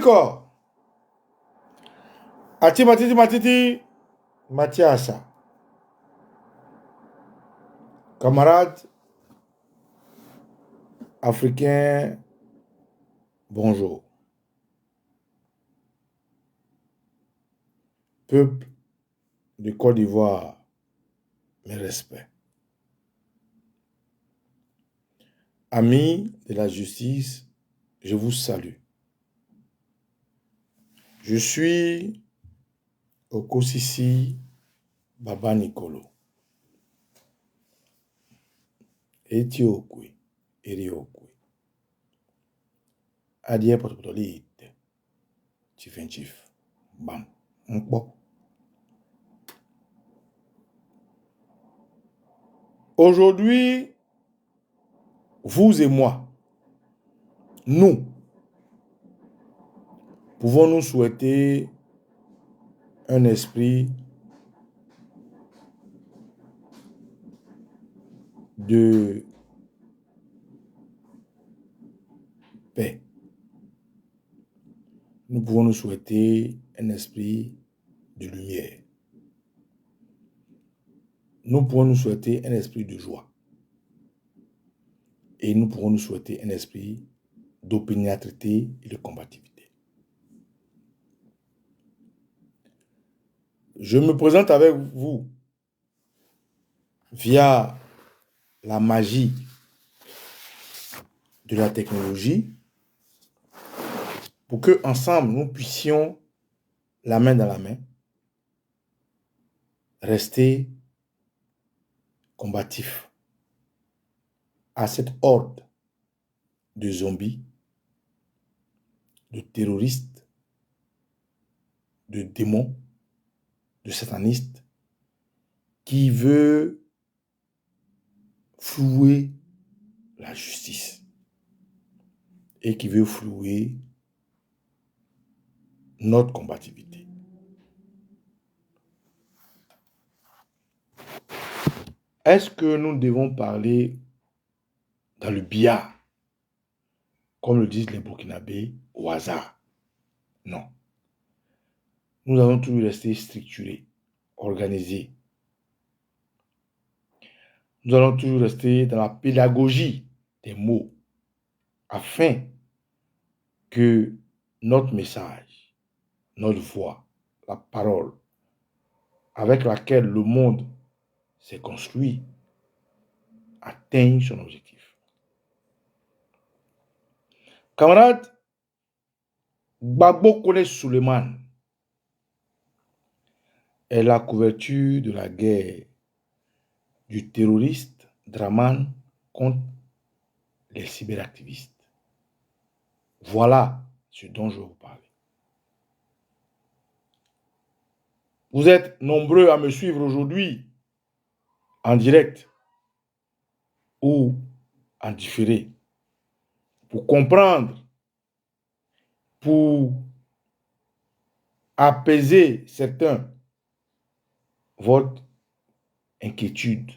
D'accord. Ati matiti matiti. Mathiasa. Camarades africains, bonjour. Peuple de Côte d'Ivoire, mes respects. Amis de la justice, je vous salue. Je suis Okosisi Baba Nicolo. Etiokwe, Eriokwe. Adie potolite. Chief and chief. Bam. Mpo. Aujourd'hui, vous et moi, nous, pouvons nous souhaiter un esprit de paix. Nous pouvons nous souhaiter un esprit de lumière. Nous pouvons nous souhaiter un esprit de joie. Et nous pouvons nous souhaiter un esprit d'opiniâtreté et de combativité. Je me présente avec vous via la magie de la technologie pour que ensemble nous puissions, la main dans la main, rester combatifs à cette horde de zombies, de terroristes, de démons, de satanistes qui veut flouer la justice et qui veut flouer notre combativité. Est-ce que nous devons parler dans le billard, comme le disent les Burkinabés, au hasard? Non. Nous allons toujours rester structurés, organisés. Nous allons toujours rester dans la pédagogie des mots afin que notre message, notre voix, la parole avec laquelle le monde s'est construit atteigne son objectif. Camarades, Gbagbo Kone Suleiman est la couverture de la guerre du terroriste Draman contre les cyberactivistes. Voilà ce dont je vais vous parler. Vous êtes nombreux à me suivre aujourd'hui en direct ou en différé pour comprendre, pour apaiser certains votre inquiétude,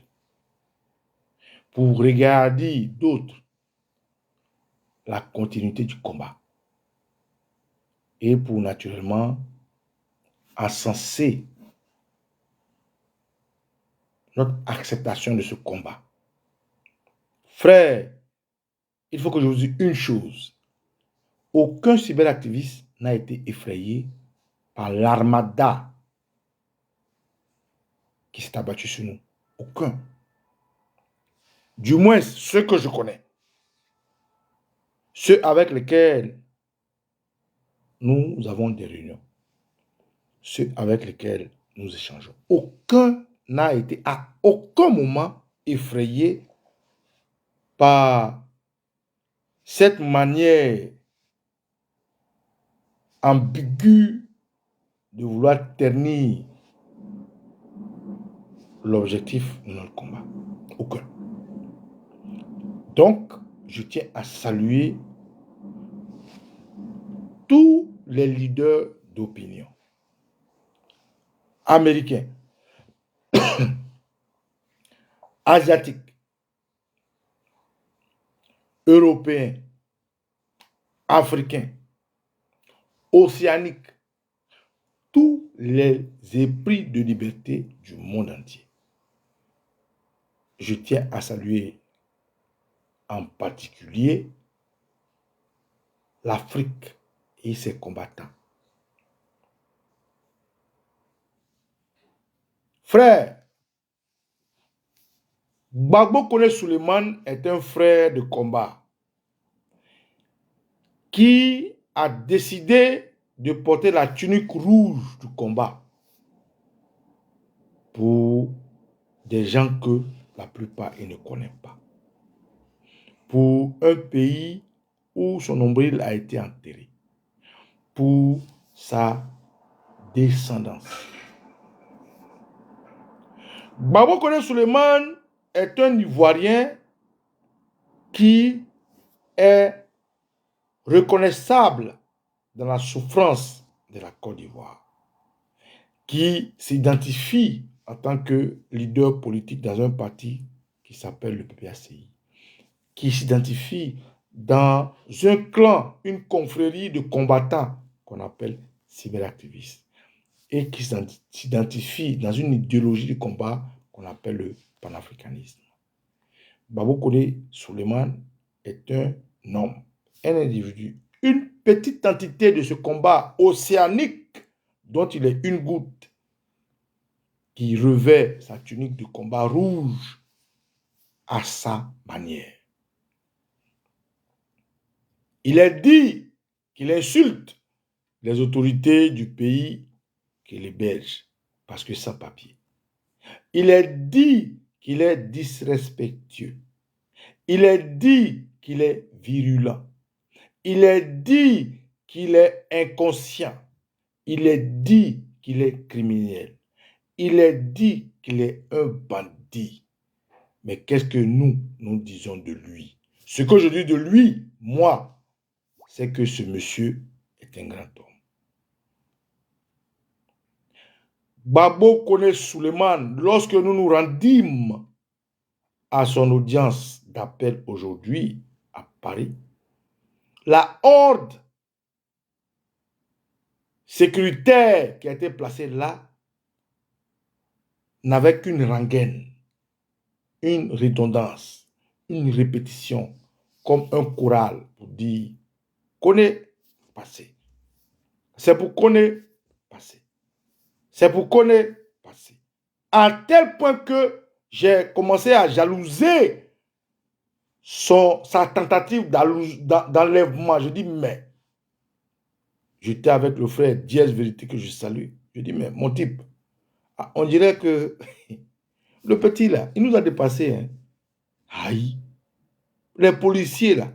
pour regarder d'autres la continuité du combat et pour naturellement encenser notre acceptation de ce combat. Frère, il faut que je vous dise une chose. Aucun cyberactiviste n'a été effrayé par l'armada qui s'est abattue sur nous. Aucun. Du moins, ceux que je connais. Ceux avec lesquels nous avons des réunions. Ceux avec lesquels nous échangeons. Aucun n'a été à aucun moment effrayé par cette manière ambiguë de vouloir ternir l'objectif de notre combat. Aucun. Donc, je tiens à saluer tous les leaders d'opinion américains, asiatiques, européens, africains, océanique, tous les esprits de liberté du monde entier. Je tiens à saluer en particulier l'Afrique et ses combattants. Frère, Gbagbo Kone Souleymane est un frère de combat qui a décidé de porter la tunique rouge du combat pour des gens que la plupart ne connaissent pas. Pour un pays où son nombril a été enterré. Pour sa descendance. Gbagbo Kone Souleymane est un Ivoirien qui est reconnaissable dans la souffrance de la Côte d'Ivoire, qui s'identifie en tant que leader politique dans un parti qui s'appelle le PPACI, qui s'identifie dans un clan, une confrérie de combattants qu'on appelle cyberactivistes, et qui s'identifie dans une idéologie de combat qu'on appelle le panafricanisme. Gbagbo Kone Souleymane est un homme, un individu, une petite entité de ce combat océanique dont il est une goutte, qui revêt sa tunique de combat rouge à sa manière. Il est dit qu'il insulte les autorités du pays qui l'héberge parce que sans papier. Il est dit qu'il est disrespectueux. Il est dit qu'il est virulent. Il est dit qu'il est inconscient. Il est dit qu'il est criminel. Il est dit qu'il est un bandit. Mais qu'est-ce que nous disons de lui? Ce que je dis de lui, moi, c'est que ce monsieur est un grand homme. Gbagbo Kone Souleymane, lorsque nous nous rendîmes à son audience d'appel aujourd'hui à Paris, la horde sécuritaire qui a été placée là n'avait qu'une rengaine, une redondance, une répétition, comme un choral pour dire Kone, passé. C'est pour Kone, passé. C'est pour Kone, passé. À tel point que j'ai commencé à jalouser sa tentative d'enlèvement. Je dis, mais j'étais avec le frère Diez Vérité que je salue. Je dis, mais mon type, on dirait que le petit là, il nous a dépassé. Hein. Aïe. Les policiers là,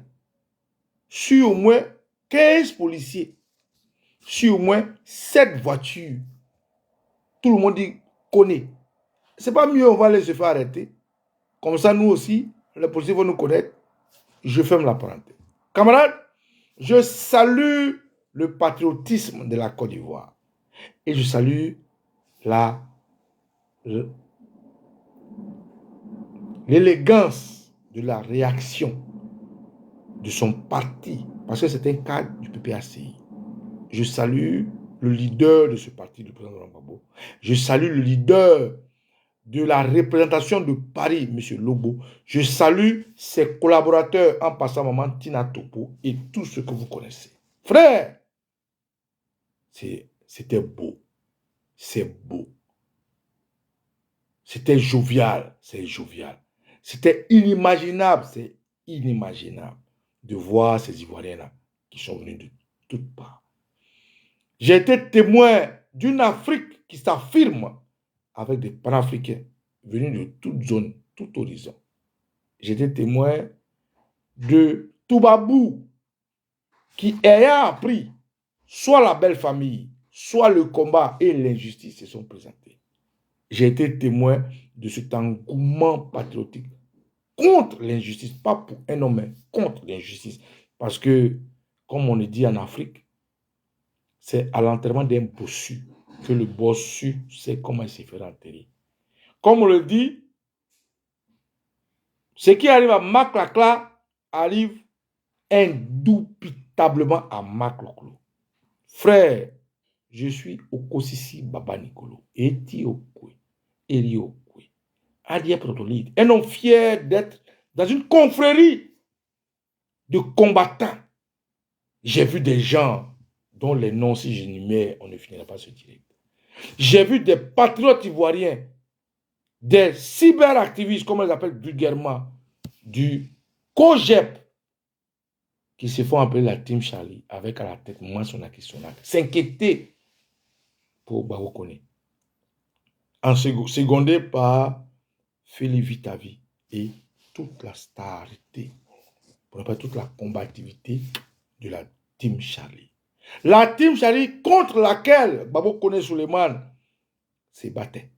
sur au moins 15 policiers, sur au moins 7 voitures, tout le monde dit connaît. C'est pas mieux, on va aller se faire arrêter. Comme ça, nous aussi, les policiers vont nous connaître. Je ferme la parenthèse. Camarades, je salue le patriotisme de la Côte d'Ivoire. Et je salue l'élégance de la réaction de son parti, parce que c'est un cadre du PPACI. Je salue le leader de ce parti, le président Laurent Gbagbo. Je salue le leader de la représentation de Paris, M. Lobo. Je salue ses collaborateurs, en passant maman Tina Topo et tous ceux que vous connaissez. Frère, c'était beau. C'est beau. C'était jovial. C'est jovial. C'était inimaginable. C'est inimaginable de voir ces Ivoiriens-là qui sont venus de toutes parts. J'ai été témoin d'une Afrique qui s'affirme avec des panafricains venus de toute zone, tout horizon. J'ai été témoin de Toubabou qui ayant appris soit la belle famille, soit le combat et l'injustice se sont présentés. J'ai été témoin de cet engouement patriotique contre l'injustice, pas pour un homme, mais contre l'injustice. Parce que, comme on le dit en Afrique, c'est à l'enterrement d'un bossu que le bossu sait comment il s'est fait enterrer. Comme on le dit, ce qui arrive à Maklakla arrive indubitablement à Makloklo. Frère, je suis Okosisi Baba Nicolo. Eti Okwe. Eri Okwe. Adia Protolite. Un homme fier d'être dans une confrérie de combattants. J'ai vu des gens dont les noms, si je n'y mets, on ne finira pas ce direct. J'ai vu des patriotes ivoiriens, des cyberactivistes, comme on les appelle vulgairement, du COGEP, qui se font appeler la Team Charlie, avec à la tête Mansonaki Sonak, s'inquiéter pour Barokone. En secondé par Félix Vitavi et toute la starité, pour ne pas toute la combativité de la Team Charlie. La Team Charlie contre laquelle Barokone Suleiman se battait.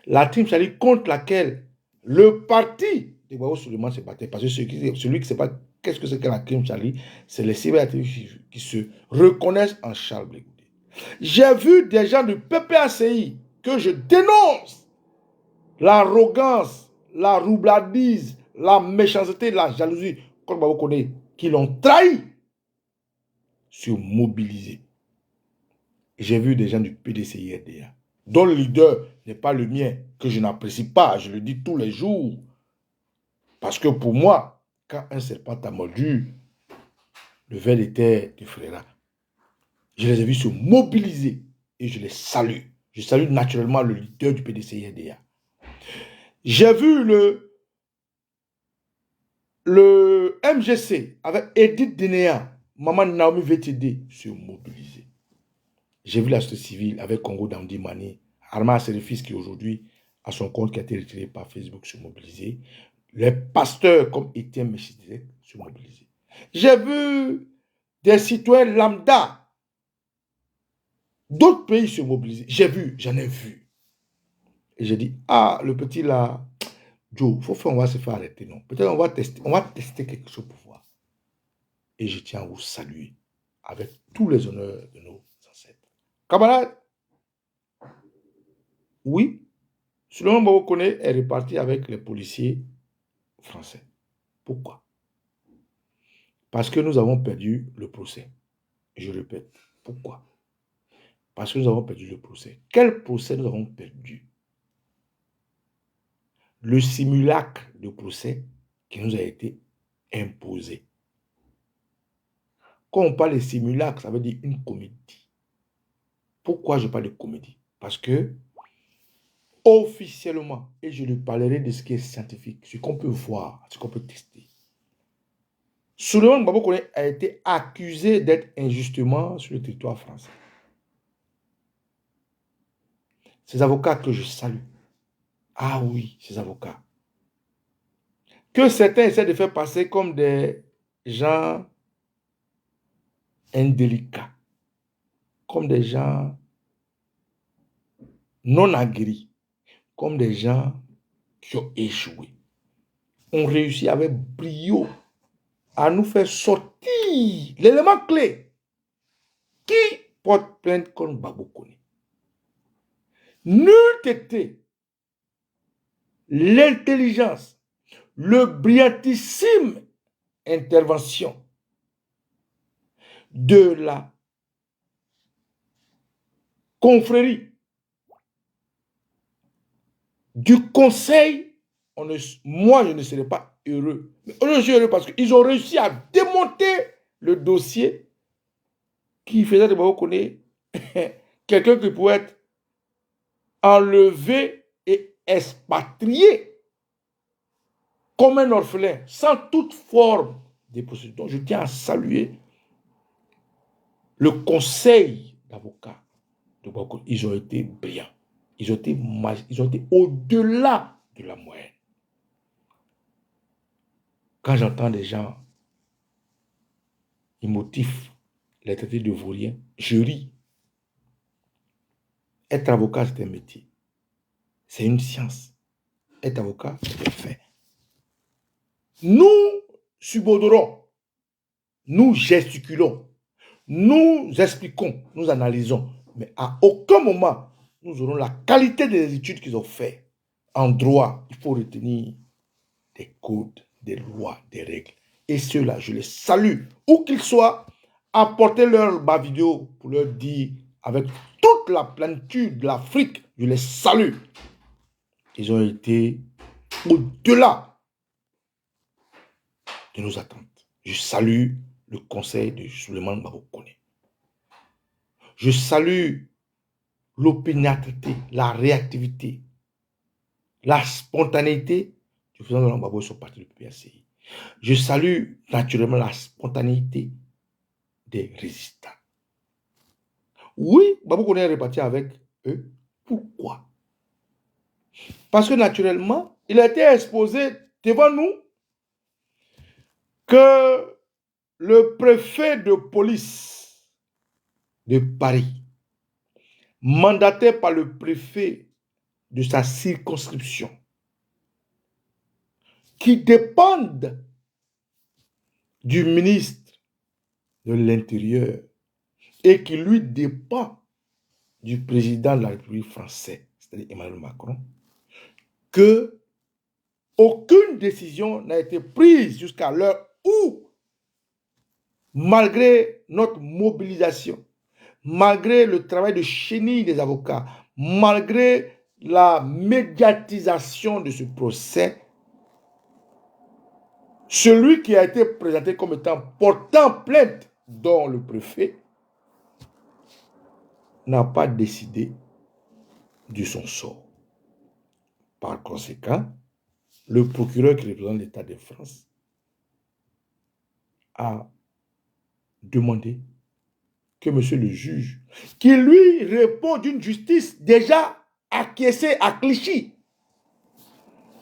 La Team Charlie contre laquelle le parti de Babo Suleiman se battait. Parce que celui qui ne sait pas qu'est-ce que c'est que la Team Charlie, c'est les cyberactivistes qui se reconnaissent en Charles Blé Goudé. J'ai vu des gens du PPACI que je dénonce. L'arrogance, la roubladise, la méchanceté, la jalousie, comme Babo connaît, qui l'ont trahi, se mobiliser. J'ai vu des gens du PDCI-RDA, dont le leader n'est pas le mien, que je n'apprécie pas, je le dis tous les jours. Parce que pour moi, quand un serpent t'a mordu, le ver était du frère. Je les ai vus se mobiliser et je les salue. Je salue naturellement le leader du PDCI-RDA. J'ai vu le MGC avec Edith Denea, Maman Naomi VTD se mobiliser. J'ai vu la société civile avec Congo Dandi Mani, Arma Serifis qui aujourd'hui a son compte qui a été retiré par Facebook se mobiliser. Les pasteurs comme Étienne Mechidek se mobiliser. J'ai vu des citoyens lambda d'autres pays se mobiliser. J'ai vu, j'en ai vu. Et j'ai dit, ah, le petit là, Joe, on va se faire arrêter, non. Peut-être on va tester quelque chose pour voir. Et je tiens à vous saluer avec tous les honneurs de nos ancêtres. Camarades, oui, Suleiman Barokone est reparti avec les policiers français. Pourquoi? Parce que nous avons perdu le procès. Je répète, pourquoi? Parce que nous avons perdu le procès. Quel procès nous avons perdu? Le simulacre de procès qui nous a été imposé. Quand on parle de simulacre, ça veut dire une comédie. Pourquoi je parle de comédie? Parce que officiellement, et je lui parlerai de ce qui est scientifique, ce qu'on peut voir, ce qu'on peut tester. Suleiman Barokone a été accusé d'être injustement sur le territoire français. Ces avocats que je salue. Ah oui, ces avocats. Que certains essaient de faire passer comme des gens indélicats, comme des gens non aguerris, comme des gens qui ont échoué. On réussit avec brio à nous faire sortir l'élément clé qui porte plainte contre Barokone. N'eût été l'intelligence, le brillantissime intervention de la confrérie, du conseil, moi je ne serais pas heureux. Mais je suis heureux parce qu'ils ont réussi à démonter le dossier qui faisait de Barokone quelqu'un qui pouvait être enlevé et expatrié comme un orphelin, sans toute forme de procédure. Donc, je tiens à saluer le conseil d'avocats de Barokone. Ils ont été brillants. Ils ont été au-delà de la moyenne. Quand j'entends des gens émotifs les traiter de vauriens, je ris. Être avocat, c'est un métier. C'est une science. Être avocat, c'est un fait. Nous subodorons, nous gesticulons, nous expliquons, nous analysons, mais à aucun moment, nous aurons la qualité des études qu'ils ont faites. En droit, il faut retenir des codes, des lois, des règles. Et ceux-là, je les salue, où qu'ils soient, apportez-leur ma vidéo pour leur dire, avec toute la plénitude de l'Afrique, je les salue. Ils ont été au-delà de nos attentes. Je salue le conseil de Souleymane Gbagbo Koné. Je salue l'opiniâtreté, la réactivité, la spontanéité du président de Gbagbo sur le parti du PPACI. Je salue naturellement la spontanéité des résistants. Oui, Gbagbo Koné est reparti avec eux. Pourquoi? Parce que naturellement, il a été exposé devant nous que le préfet de police de Paris, mandaté par le préfet de sa circonscription, qui dépendent du ministre de l'Intérieur et qui lui dépend du président de la République française, c'est-à-dire Emmanuel Macron, que aucune décision n'a été prise jusqu'à l'heure où, malgré notre mobilisation, malgré le travail de chenille des avocats, malgré la médiatisation de ce procès, celui qui a été présenté comme étant portant plainte, dont le préfet, n'a pas décidé de son sort. Par conséquent, le procureur qui représente l'État de France a demandé que monsieur le juge, qui lui répond d'une justice déjà acquiescée à Clichy,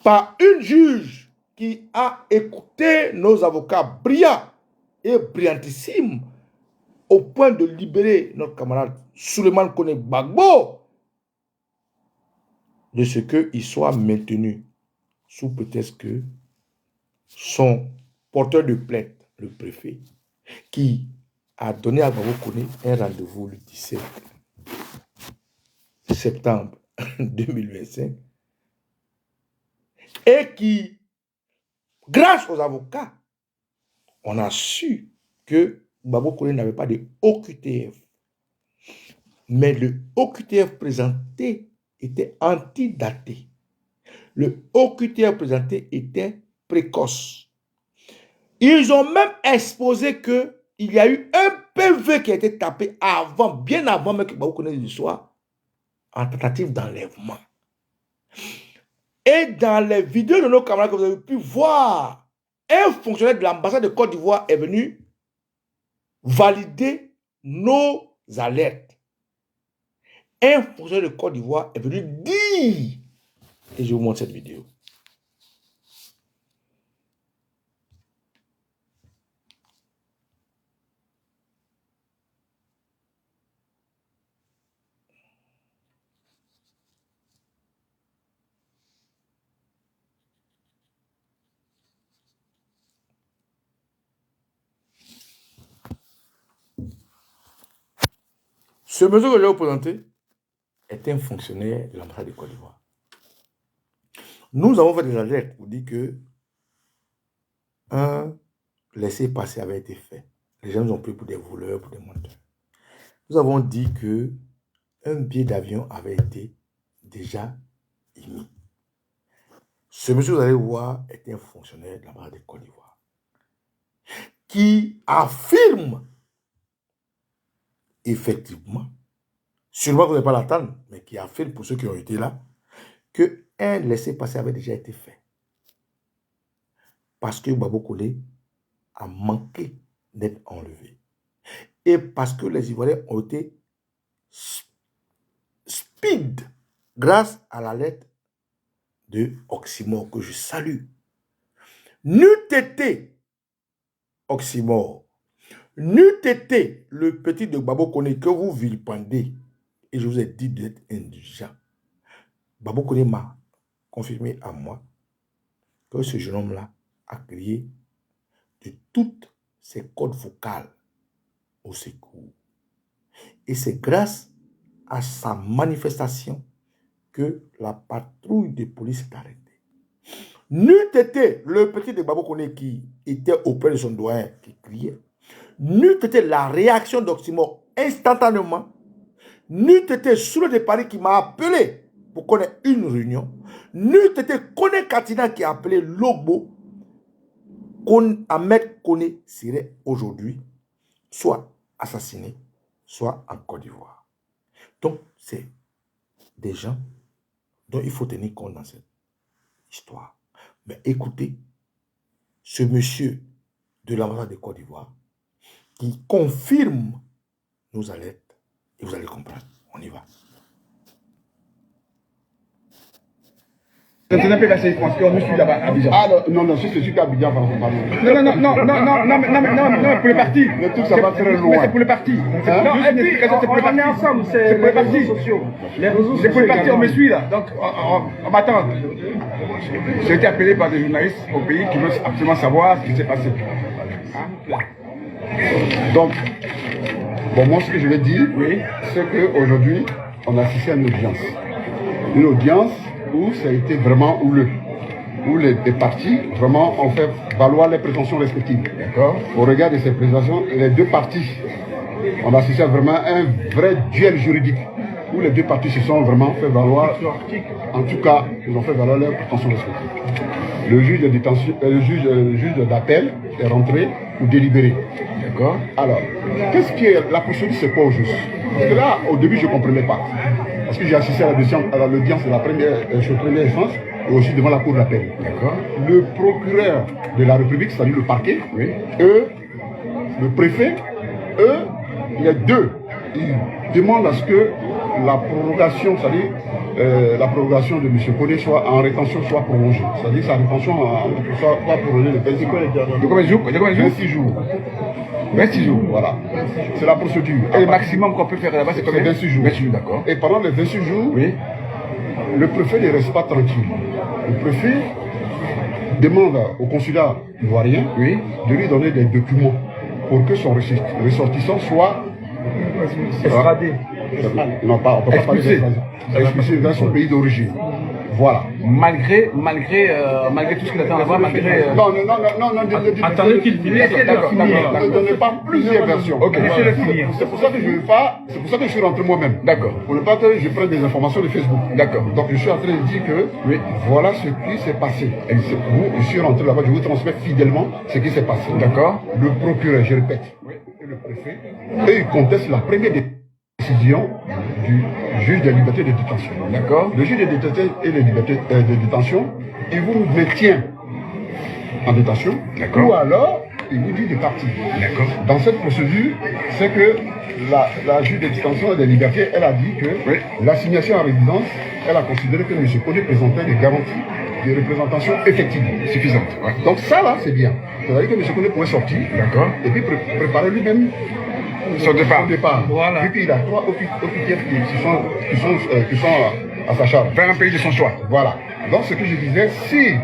par une juge qui a écouté nos avocats brillants et brillantissimes au point de libérer notre camarade Souleymane Koné Gbagbo de ce qu'il soit maintenu sous prétexte que son porteur de plainte, le préfet, qui a donné à Gbagbo Koné un rendez-vous le 17 septembre 2025 et qui, grâce aux avocats, on a su que Gbagbo Koné n'avait pas de OQTF. Mais le OQTF présenté était antidaté. Le OQTF présenté était précoce. Ils ont même exposé qu'il y a eu un PV qui a été tapé avant, bien avant même que Gbagbo Koné soit en tentative d'enlèvement. Et dans les vidéos de nos camarades que vous avez pu voir, un fonctionnaire de l'ambassade de Côte d'Ivoire est venu valider nos alertes. Un fonctionnaire de Côte d'Ivoire est venu dire, et je vous montre cette vidéo. Ce monsieur que je vais vous présenter est un fonctionnaire de l'ambassade de Côte d'Ivoire. Nous avons fait des alertes pour dire que un laissez-passer avait été fait. Les gens nous ont pris pour des voleurs, pour des menteurs. Nous avons dit que un billet d'avion avait été déjà émis. Ce monsieur, vous allez voir, est un fonctionnaire de l'ambassade de Côte d'Ivoire qui affirme effectivement, sûrement vous n'allez pas l'attendre, mais qui affirme pour ceux qui ont été là, qu'un laissez-passer avait déjà été fait. Parce que Gbagbo Koné a manqué d'être enlevé. Et parce que les Ivoiriens ont été speed grâce à la lettre de Oxymore que je salue. N'eût été Oxymore, n'eût été le petit de Gbagbo Koné que vous vilipendez, et je vous ai dit d'être indulgent. Gbagbo Koné m'a confirmé à moi que ce jeune homme-là a crié de toutes ses codes vocales au secours. Et c'est grâce à sa manifestation que la patrouille de police est arrêtée. N'eût été le petit de Gbagbo Koné qui était auprès de son doyen qui criait, n'eût été la réaction d'Oxymore instantanément, n'eût été Soulé de Paris qui m'a appelé pour connaître une réunion, n'eût été Kone Katina qui a appelé Logbo, Ahmed Kone serait aujourd'hui soit assassiné, soit en Côte d'Ivoire. Donc, c'est des gens dont il faut tenir compte dans cette histoire. Mais écoutez, ce monsieur de l'ambassade de Côte d'Ivoire qui confirme nos alertes, et vous allez comprendre. On y va. C'est un peu passé, je pense qu'on me suit là-bas à Abidjan. Ah non, non, si c'est juste à Abidjan, pardon. Non, pour le parti. Le truc, ça va très loin. C'est pour le parti. Non, Hein? c'est pour le parti. Ensemble, C'est pour le parti. Les réseaux C'est pour le parti, sociaux on me suit là. Donc, on m'attend. J'ai été appelé par des journalistes au pays qui veulent absolument savoir ce qui s'est passé. Donc, bon, moi, ce que je vais dire, Oui. c'est qu'aujourd'hui, on a assisté à une audience. Une audience où ça a été vraiment houleux. Où les partis, vraiment, ont fait valoir les prétentions respectives. D'accord. Au regard de ces prétentions, les deux partis, on a assisté à vraiment un vrai duel juridique. Où les deux partis se sont vraiment fait valoir, en tout cas, ils ont fait valoir leurs prétentions respectives. Le juge de détention, le juge d'appel est rentré pour délibérer. D'accord. Alors, qu'est-ce qui est la procédure, c'est quoi au juste? Parce que là, au début, je ne comprenais pas. Parce que j'ai assisté à l'audience de la première instance et aussi devant la cour d'appel. D'accord. Le procureur de la République, c'est-à-dire le parquet, Oui. eux, le préfet, eux, les deux, ils demandent à ce que la prorogation, c'est-à-dire la prorogation de M. Kone soit en rétention, soit prolongée. C'est-à-dire sa rétention soit prolongée de 26 jours. De combien de jours? 26 jours. 26 jours. Voilà. C'est la procédure. Et le maximum qu'on peut faire là-bas, c'est combien? 26 jours. 26 jours, d'accord. Et pendant les 26 jours, Oui. le préfet ne reste pas tranquille. Le préfet demande au consulat ivoirien Oui. de lui donner des documents pour que son ressortissant soit Estradé. non, pas, on peut pas parler Expulsé. expulsé vers son pays d'origine. Voilà. Malgré tout ce qu'il attend là-bas, malgré. Non. Attendez qu'il finisse. D'accord. Ne donnez pas plusieurs versions. Ok. Laissez-le finir. C'est pour ça que je veux pas. C'est pour ça que je suis rentré moi-même. D'accord. Pour ne pas que je prenne des informations de Facebook. D'accord. Donc je suis en train de dire que Oui. voilà ce qui s'est passé. Et je suis rentré là-bas, je vous transmets fidèlement ce qui s'est passé. D'accord. Le procureur, je répète, et le préfet, eux, ils contestent la première décision du juge de liberté de détention. D'accord. Le juge de détention et de liberté de détention, il vous maintient en détention, D'accord. ou alors il vous dit de partir. D'accord. Dans cette procédure, c'est que la juge de détention et de liberté, elle a dit que Oui. l'assignation à résidence, elle a considéré que M. Kone présentait des garanties de représentation effective. Suffisante. Ouais. Donc ça là, c'est bien. C'est-à-dire que M. Kone pouvait sortir D'accord. et puis préparer lui-même Son départ. Voilà. Vu qu'il a 3 OQTF qui sont à sa charge. Vers un pays de son choix. Voilà. Donc ce que je disais, si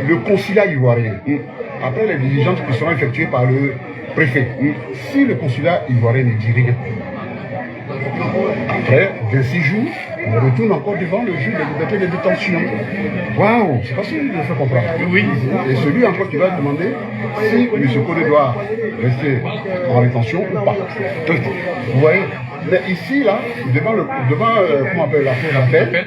le consulat ivoirien, après les diligences qui seront effectuées par le préfet, si le consulat ivoirien ne dit rien, après 26 jours, on retourne encore devant le juge de liberté de détention. Waouh. Je ne sais pas si je le fais comprendre. Oui. Et celui encore qui va demander si M. Kone doit rester en rétention ou pas. Vous voyez? Mais ici, là, devant comment on appelle la cour d'appel,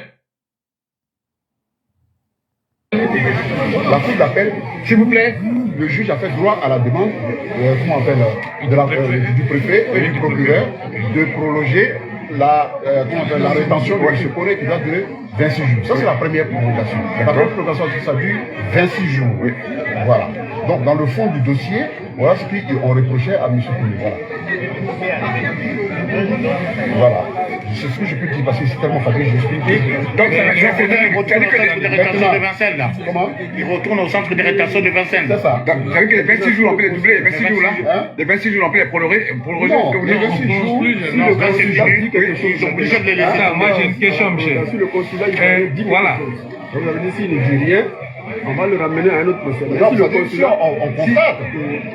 la cour d'appel, S'il vous plaît. le juge a fait droit à la demande comment on appelle, du préfet et du procureur de prolonger la rétention de M. Kone qui date de 26 jours. Ça, c'est la première prolongation. La première prolongation, ça dure 26 jours. Oui. Voilà. Donc, dans le fond du dossier, voilà ce qu'on reprochait à M. Kone. Voilà. Voilà. C'est ce que je peux dire parce que c'est tellement fatigué, j'explique. Donc, de rétention de Vincennes, là. Comment? Il retourne au centre de rétention de Vincennes. C'est ça. vous savez que les 26 jours, on peut les doubler, les 26 jours là. Hein? Les 26 jours, on peut les prolonger. Non, les 26 jours, si le consulat dit quelque chose, Ils sont obligés de les laisser. Moi j'ai une question, Michel. Si le consulat il dit Voilà. vous avez dit s'il ne dit rien, on va le ramener à un autre procédé. non, Si le si consulat, on constate,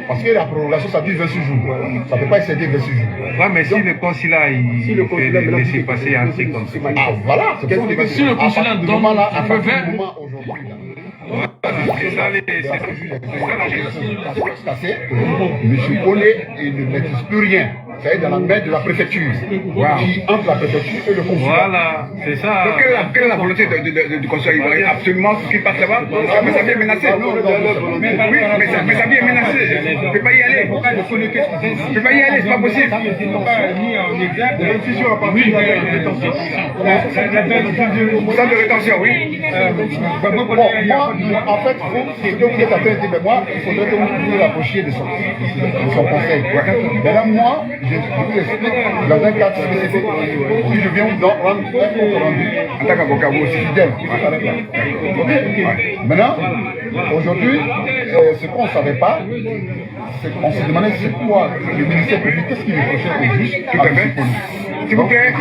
parce que la prolongation, ça dure 26 jours. Ça ne peut pas excéder 26 jours. Ouais, mais si le consulat si le consulat il maintenant laisser dit passer que un c'est truc comme ça. Ah, voilà. C'est pour ça qu'on dit que Si le à consulat partir du donne moment là, à un feu partir du vert, moment aujourd'hui, là, C'est ça, les- cassé, M. Bonnet, il ne maîtrise plus rien. Ça est dans la main de la préfecture, qui entre la préfecture et le consulat. Voilà, c'est ça. Donc, quelle est la volonté du conseil ivoirien? Absolument qu'il passe là-bas. Mais ça vient menacé. Oui, mais ça vient menacé. On ne peut pas y aller. On ne peut pas y aller, c'est pas possible. Centre de rétention, oui. Bon, moi, en fait, ce que vous êtes en train de dire, mais moi, il faudrait que vous vous rapprochiez de son conseil. Mais là, moi, je vous explique dans un cadre spécifique. Si je viens vous rendre un compte rendu, En tant qu'avocat, vous aussi. fidèle, maintenant, aujourd'hui, ce qu'on ne savait pas, c'est qu'on se demandait c'est quoi le ministère public, qu'est-ce qu'il reprochait au juge. Tout à fait. S'il vous plaît.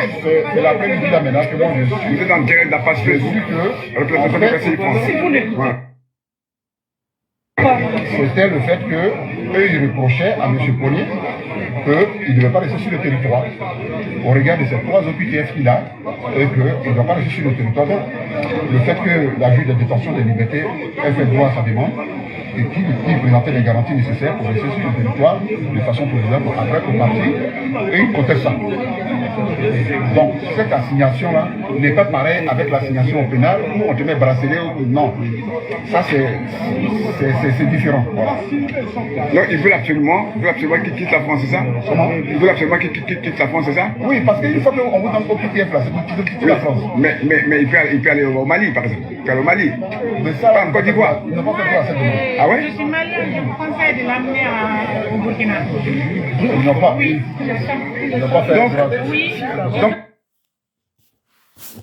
C'est l'après-midi là maintenant que moi je suis. Vous êtes en direct de la page Je Facebook. suis que, Représentant en du fait, conseil France. Voilà. c'était le fait que eux ils reprochaient à M. Pogny qu'il ne devait pas rester sur le territoire au regard de ces 3 OQTF qu'il a et qu'il ne doit pas rester sur le territoire. Donc, le fait que la juge de détention des libertés ait fait droit à sa demande et qu'il présentait les garanties nécessaires pour rester sur le territoire de façon provisoire pour après pour partir et il conteste ça. Donc cette assignation-là n'est pas pareille avec l'assignation au pénal où on te met bracelet ou non. Ça c'est différent. Voilà. Donc, ils veulent absolument qu'il quitte la France, c'est ça? Comment? Ils veulent absolument qu'il quitte la France, c'est ça? Oui, parce qu'il faut qu'on vous donne au PTF là, c'est pour quitter la France. Mais il peut aller au Mali, par exemple. Il peut aller au Mali. Mais ça, Pas en Côte d'Ivoire. ils n'ont pas fait droit à cette demande. Ah ouais? Je suis malienne, je vous conseille de l'amener au Burkina. Ils n'ont pas, ils n'ont pas fait droit. Oui.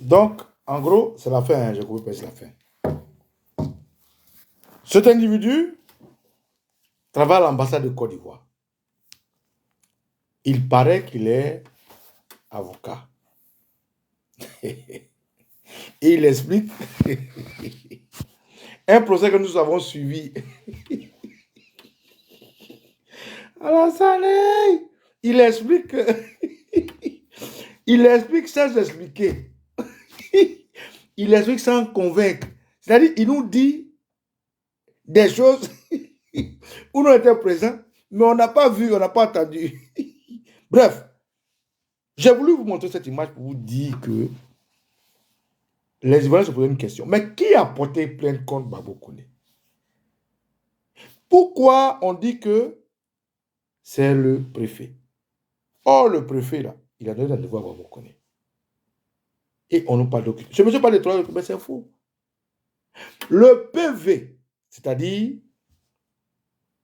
Donc, en gros, c'est la fin, hein, j'ai compris, c'est la fin. Cet individu travaille à l'ambassade de Côte d'Ivoire. Il paraît qu'il est avocat. Et il explique un procès que nous avons suivi. Alassane, il explique il explique sans expliquer. Il explique sans convaincre. C'est-à-dire, il nous dit des choses où nous étions présents, mais on n'a pas vu, on n'a pas entendu. Bref, j'ai voulu vous montrer cette image pour vous dire que les Ivoiriens se posaient une question. Mais qui a porté plainte contre Gbagbo Koné? Pourquoi on dit que c'est le préfet? Or, le préfet, là, il a donné un devoir à Gbagbo Koné. Et on nous parle d'occupation. Je ne me suis pas les 3 mais c'est faux. Le PV, c'est-à-dire,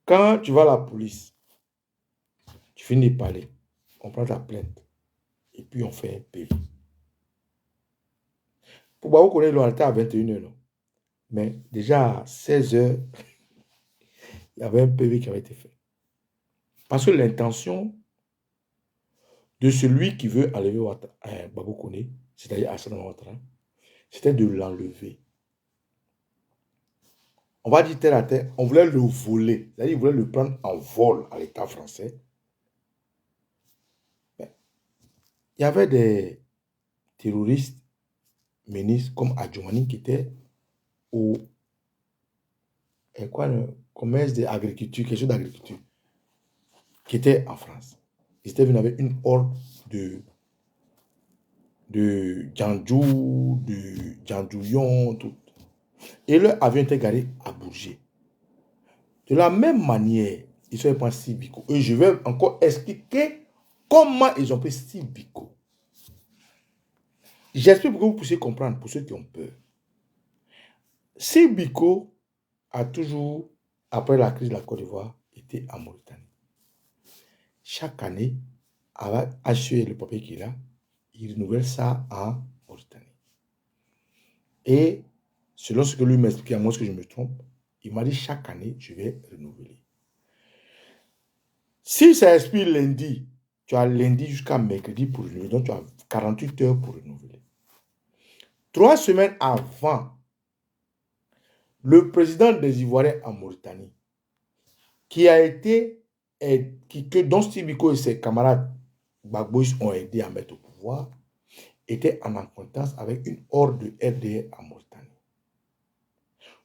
quand tu vas à la police, tu finis de parler, on prend ta plainte, et puis on fait un PV. Pour Gbagbo Koné, on était à 21h, non? Mais déjà à 16h, il y avait un PV qui avait été fait. Parce que l'intention de celui qui veut enlever Gbagbo Koné, c'est-à-dire Alassane Ouattara, c'était de l'enlever. On va dire terre à terre, on voulait le voler. C'est-à-dire, il voulait le prendre en vol à l'État français. Mais il y avait des terroristes ministres comme Adjoumani qui étaient au commerce de l'agriculture, quelque chose d'agriculture, qui était en France. Ils étaient venus avec une horde de Djandjou, de Djandjouillon, tout. Et leur avion était garé à Bourget. De la même manière, ils sont pris Sibiko. Et je vais encore expliquer comment ils ont pris Sibiko. J'espère que vous puissiez comprendre, pour ceux qui ont peur. Sibiko a toujours, après la crise de la Côte d'Ivoire, été en Mauritanie. Chaque année, avec HE le papier qu'il a, il renouvelle ça en Mauritanie. Et selon ce que lui m'expliquait, à moi, ce que je me trompe, il m'a dit chaque année, je vais renouveler. Si ça expire lundi, tu as lundi jusqu'à mercredi pour renouveler. Donc, tu as 48 heures pour renouveler. 3 semaines avant, le président des Ivoiriens en Mauritanie, qui a été, dont Sibiko et ses camarades Gbagbo ont aidé à mettre au pouvoir, était en acquaintance avec une horde de RDR en Mauritanie.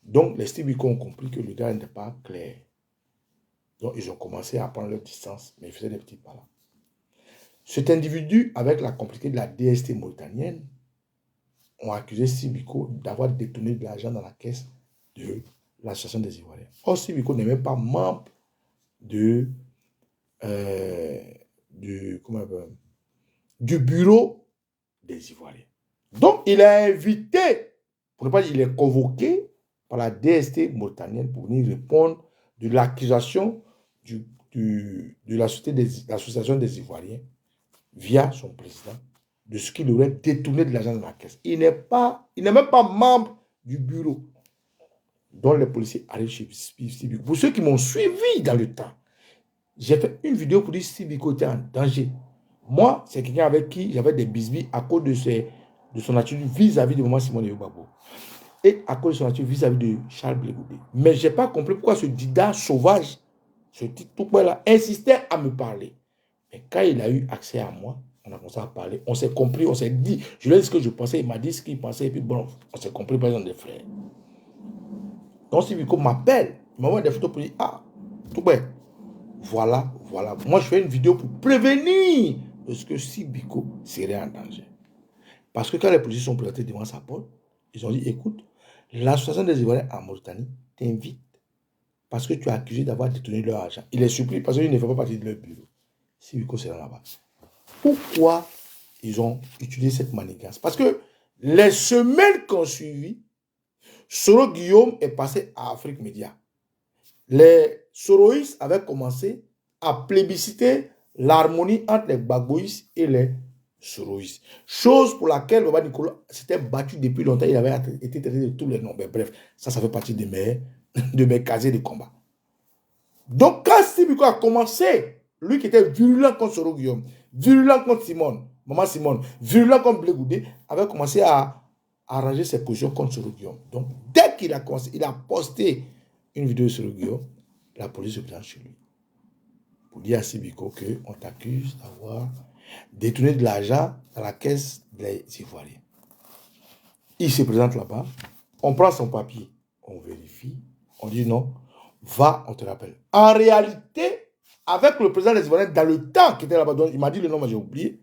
Donc, les Sibiko ont compris que le gars n'était pas clair. Donc, ils ont commencé à prendre leur distance, mais ils faisaient des petits pas là. Cet individu, avec la complicité de la DST mauritanienne, ont accusé Sibiko d'avoir détourné de l'argent dans la caisse de l'association des Ivoiriens. Or, Sibiko n'est même pas membre du bureau des Ivoiriens. Donc, il est invité, pour ne pas dire, il est convoqué par la DST mauritanienne pour venir répondre de l'accusation de l'association des Ivoiriens via son président de ce qu'il aurait détourné de l'argent de la caisse. Il n'est même pas membre du bureau dont les policiers arrivent chez Sibiko. Pour ceux qui m'ont suivi dans le temps, j'ai fait une vidéo pour dire que Sibiko était en danger. Moi, c'est quelqu'un avec qui j'avais des bisbis à cause de son attitude vis-à-vis de Maman Simone Yobabo. Et à cause de son attitude vis-à-vis de Charles Blé Goudé. Mais je n'ai pas compris pourquoi ce Dida sauvage, ce petit tout-là, insistait à me parler. Mais quand il a eu accès à moi, on a commencé à parler, on s'est compris, on s'est dit, je lui ai dit ce que je pensais, il m'a dit ce qu'il pensait, et puis bon, on s'est compris par exemple des frères. Donc Sibiko m'appelle, il m'envoie des photos pour dire, ah, tout bien, voilà. Moi, je fais une vidéo pour prévenir de ce que Sibiko serait en danger. Parce que quand les policiers sont présentés devant sa porte, ils ont dit, écoute, l'association des Ivoiriens en Mauritanie t'invite parce que tu as accusé d'avoir détourné leur argent. Il est surpris parce qu'il ne fait pas partie de leur bureau. Sibiko sera là-bas. Pourquoi ils ont utilisé cette manigance? Parce que les semaines qu'on suivi, Soro Guillaume est passé à Afrique Média. Les Soroïstes avaient commencé à plébisciter l'harmonie entre les Gbagboïstes et les Soroïstes. Chose pour laquelle Baba Nicolas s'était battu depuis longtemps. Il avait été traité de tous les noms. Mais bref, ça fait partie de mes casiers de combat. Donc, quand Sibiko a commencé, lui qui était virulent contre Soro Guillaume, virulent contre Maman Simone, virulent contre Blé Goudé, avait commencé à arranger ses positions contre Soro Guillaume. Donc, dès qu'il a commencé, il a posté une vidéo sur Soro Guillaume, la police se présente chez lui. Pour dire à Sibiko qu'on t'accuse d'avoir détourné de l'argent dans la caisse des Ivoiriens. Il se présente là-bas, on prend son papier, on vérifie, on dit non, va, on te rappelle. En réalité, avec le président des Ivoiriens, dans le temps qu'il était là-bas, il m'a dit le nom, mais j'ai oublié,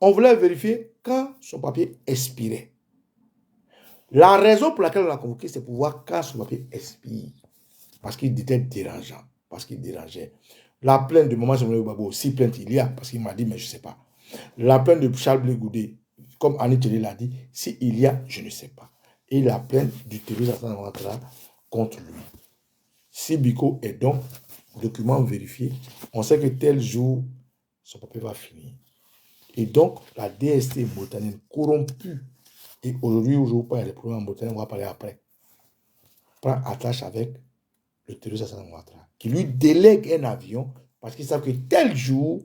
on voulait vérifier quand son papier expirait. La raison pour laquelle on l'a convoqué, c'est pour voir quand son papier expire. Parce qu'il était dérangeant, parce qu'il dérangeait. La plainte de Maman Simone Yobabo, si plainte il y a, parce qu'il m'a dit, mais je ne sais pas. La plainte de Charles Blé Goudé, comme Annie Télé l'a dit, si il y a, je ne sais pas. Et la plainte du terroriste contre lui. Sibiko est donc document vérifié. On sait que tel jour, son papier va finir. Et donc, la DST mauritanienne corrompue, et aujourd'hui, il y a des problèmes en Mauritanie, on va parler après, prend attache avec le terroriste Hassan Ouattara, qui lui délègue un avion parce qu'ils savent que tel jour,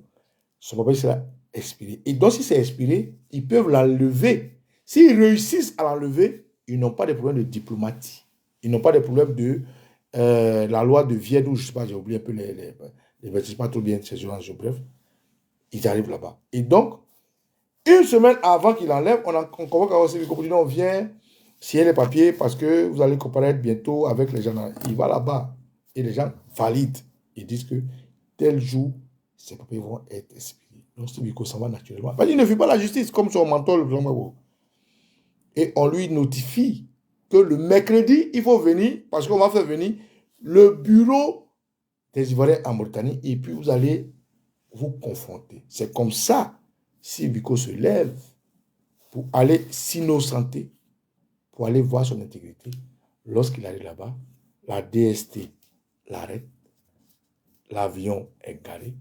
son papier sera expiré. Et donc, si c'est expiré, ils peuvent l'enlever. S'ils réussissent à l'enlever, ils n'ont pas de problème de diplomatie. Ils n'ont pas de problème de la loi de Vienne, ou je ne sais pas, j'ai oublié un peu les je ne sais pas trop bien ces jours, bref. Ils arrivent là-bas. Et donc, une semaine avant qu'il enlève, on convoque à Sibiko pour dire on vient signer les papiers parce que vous allez comparaître bientôt avec les gens. Il va là-bas et les gens valident. Ils disent que tel jour, ces papiers vont être expirés. Donc Sibiko s'en va naturellement. Il ne fuit pas la justice comme son mentor. Et on lui notifie que le mercredi, il faut venir parce qu'on va faire venir le bureau des Ivoiriens en Mauritanie et puis vous allez vous confronter. C'est comme ça, Sibiko se lève pour aller s'innocenter, pour aller voir son intégrité. Lorsqu'il arrive là-bas, la DST l'arrête, l'avion est garé.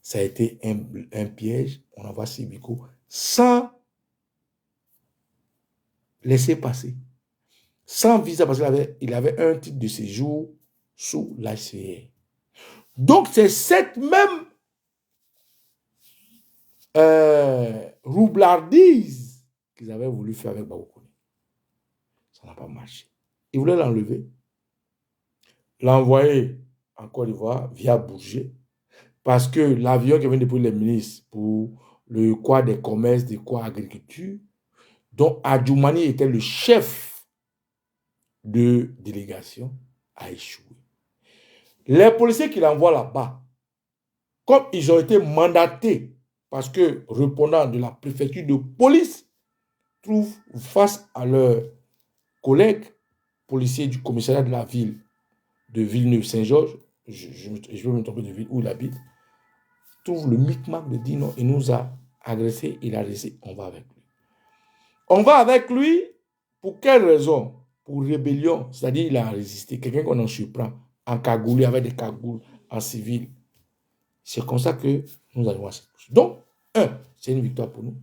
Ça a été un piège. On envoie Sibiko sans laisser passer. Sans visa parce qu'il avait un titre de séjour sous l'ACR. Donc c'est cette même roublardise qu'ils avaient voulu faire avec Babou Koné. Ça n'a pas marché. Ils voulaient l'enlever, l'envoyer en Côte d'Ivoire via Bourget, parce que l'avion qui vient depuis les ministres pour le quoi des commerces, des quoi agriculture, dont Adjoumani était le chef de délégation a échoué. Les policiers qu'il envoie là-bas, comme ils ont été mandatés, parce que répondant de la préfecture de police, trouvent face à leurs collègues policiers du commissariat de la ville de Villeneuve-Saint-Georges, je vais me tromper de ville où il habite, trouvent le micmac de dire non, il nous a agressé, il a agressé, on va avec lui. On va avec lui pour quelle raison? Pour rébellion, c'est-à-dire il a résisté. Quelqu'un qu'on en surprend, en cagoulé, avec des cagoules, en civil. C'est comme ça que nous allons voir cette chose. Donc, c'est une victoire pour nous.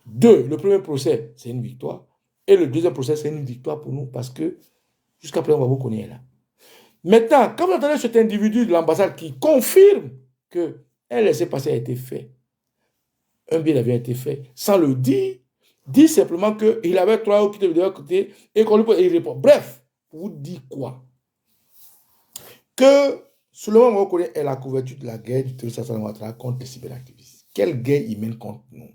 2, le premier procès, c'est une victoire. Et le deuxième procès, c'est une victoire pour nous parce que jusqu'à présent, on va vous connaître là. Maintenant, quand vous entendez cet individu de l'ambassade qui confirme que un laissez-passer a été fait, un billet d'avion a été fait, sans le dire, dit simplement qu'il avait 3 euros qui étaient de l'autre côté et qu'on lui pose et il répond. Bref, vous dit quoi? Que Souleymane Babakoné est la couverture de la guerre du terrorisme Alassane Ouattara contre les cyberactivistes. Quelle guerre il mène contre nous?